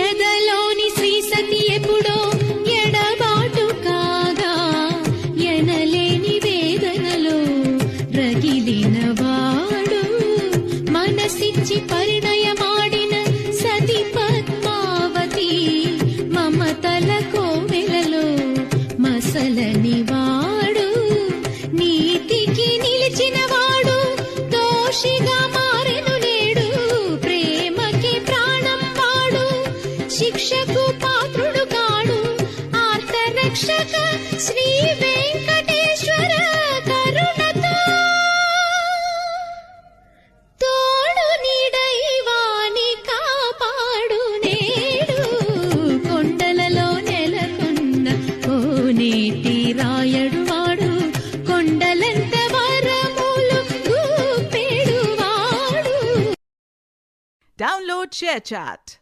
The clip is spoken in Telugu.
ఎదలోని శ్రీ సతి ఎప్పుడో ఎడబాటు కాగా ఎనలేని వేదనలో రగిలిన వాడు మనసిచ్చి పరిణయమాడిన సతి పద్మావతి మమతల కోవెలలో మసలని వాడు నీతికి నిలిచిన వాడు దోషిగా మారెను నేడు ప్రేమకి ప్రాణం వాడు శిక్షకు పాత్రుడు కాడు ఆర్తరక్షక శ్రీ వెంకటేశ్వర కరుణతో తోడు నీడైవాని కాపాడు నేడు కొండలలో నెలకొన్న కోనేటి రాయడు వాడు కొండలంత వరములు గూపెడు వాడు. Download ShareChat.